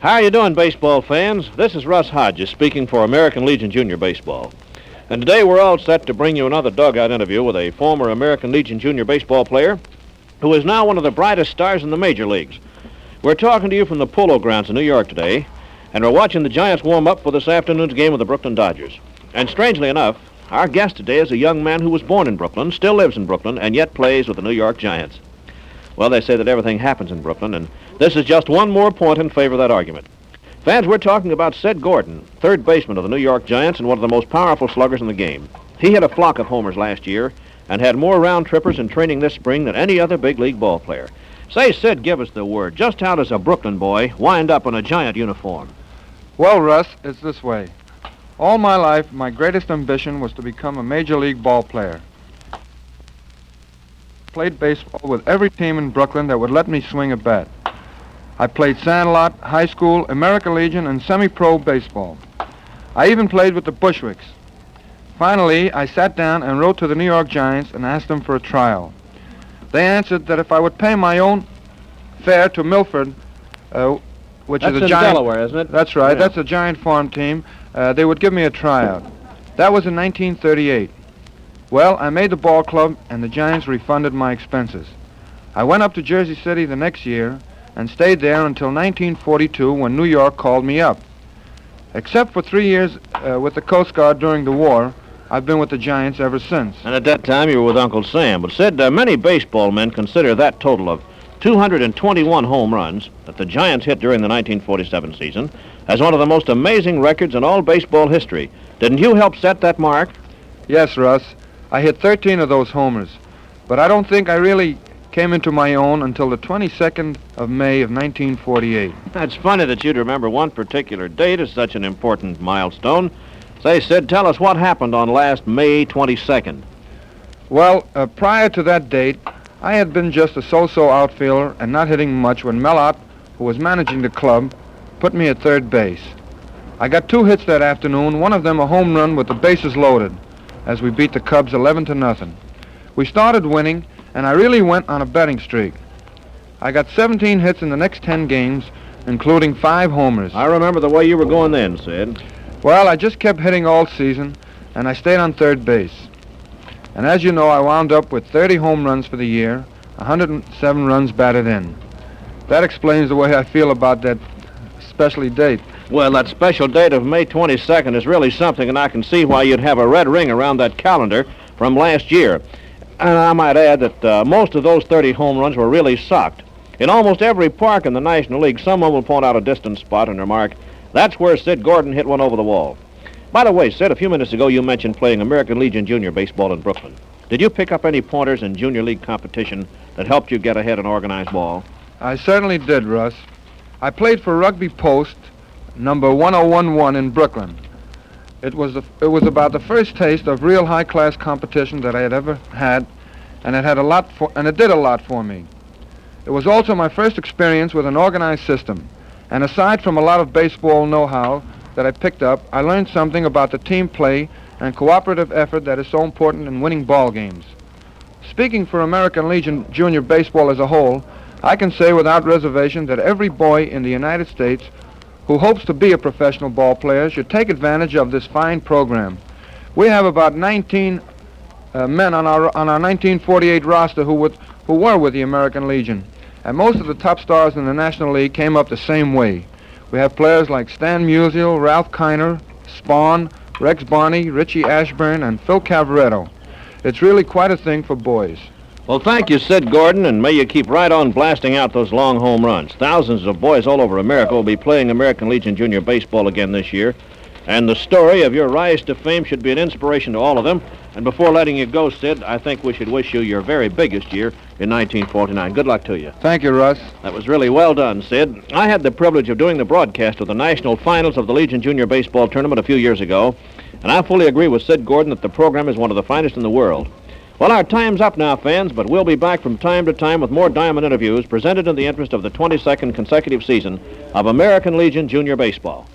How you doing, baseball fans? This is Russ Hodges speaking for American Legion Junior Baseball. And today we're all set to bring you another dugout interview with a former American Legion Junior Baseball player who is now one of the brightest stars in the major leagues. We're talking to you from the Polo Grounds in New York today, and we're watching the Giants warm up for this afternoon's game with the Brooklyn Dodgers. And strangely enough, our guest today is a young man who was born in Brooklyn, still lives in Brooklyn, and yet plays with the New York Giants. Well, they say that everything happens in Brooklyn, and this is just one more point in favor of that argument. Fans, we're talking about Sid Gordon, third baseman of the New York Giants and one of the most powerful sluggers in the game. He hit a flock of homers last year and had more round-trippers in training this spring than any other big league ball player. Say, Sid, give us the word. Just how does a Brooklyn boy wind up in a Giant uniform? Well, Russ, it's this way. All my life, my greatest ambition was to become a major league ball player. Played baseball with every team in Brooklyn that would let me swing a bat. I played Sandlot, high school, American Legion, and semi-pro baseball. I even played with the Bushwicks. Finally, I sat down and wrote to the New York Giants and asked them for a trial. They answered that if I would pay my own fare to Milford, which is a in Giant... Delaware, isn't it? That's right. Yeah. That's a Giant farm team. They would give me a tryout. That was in 1938. Well, I made the ball club, and the Giants refunded my expenses. I went up to Jersey City the next year and stayed there until 1942 when New York called me up. Except for 3 years with the Coast Guard during the war, I've been with the Giants ever since. And at that time, you were with Uncle Sam. But, Sid, many baseball men consider that total of 221 home runs that the Giants hit during the 1947 season as one of the most amazing records in all baseball history. Didn't you help set that mark? Yes, Russ. I hit 13 of those homers, but I don't think I really came into my own until the 22nd of May of 1948. It's funny that you'd remember one particular date as such an important milestone. Say, Sid, tell us what happened on last May 22nd. Well, prior to that date, I had been just a so-so outfielder and not hitting much when Mellott, who was managing the club, put me at third base. I got 2 hits that afternoon, one of them a home run with the bases loaded, as we beat the Cubs 11-0. We started winning, and I really went on a betting streak. I got 17 hits in the next 10 games, including 5 homers. I remember the way you were going then, Sid. Well, I just kept hitting all season, and I stayed on third base. And as you know, I wound up with 30 home runs for the year, 107 runs batted in. That explains the way I feel about that special date. Well, that special date of May 22nd is really something, and I can see why you'd have a red ring around that calendar from last year. And I might add that most of those 30 home runs were really socked. In almost every park in the National League, someone will point out a distant spot and remark, "That's where Sid Gordon hit one over the wall." By the way, Sid, a few minutes ago you mentioned playing American Legion Junior Baseball in Brooklyn. Did you pick up any pointers in Junior League competition that helped you get ahead in organized ball? I certainly did, Russ. I played for Rugby Post, number 1011 in Brooklyn. It was about the first taste of real high-class competition that I had ever had, and it did a lot for me. It was also my first experience with an organized system, and aside from a lot of baseball know-how that I picked up, I learned something about the team play and cooperative effort that is so important in winning ball games. Speaking for American Legion Junior Baseball as a whole, I can say without reservation that every boy in the United States who hopes to be a professional ball player should take advantage of this fine program. We have about 19 men on our 1948 roster who were with the American Legion, and most of the top stars in the National League came up the same way. We have players like Stan Musial, Ralph Kiner, Spawn, Rex Barney, Richie Ashburn, and Phil Cavaretto. It's really quite a thing for boys. Well, thank you, Sid Gordon, and may you keep right on blasting out those long home runs. Thousands of boys all over America will be playing American Legion Junior Baseball again this year, and the story of your rise to fame should be an inspiration to all of them. And before letting you go, Sid, I think we should wish you your very biggest year in 1949. Good luck to you. Thank you, Russ. That was really well done, Sid. I had the privilege of doing the broadcast of the national finals of the Legion Junior Baseball Tournament a few years ago, and I fully agree with Sid Gordon that the program is one of the finest in the world. Well, our time's up now, fans, but we'll be back from time to time with more Diamond interviews presented in the interest of the 22nd consecutive season of American Legion Junior Baseball.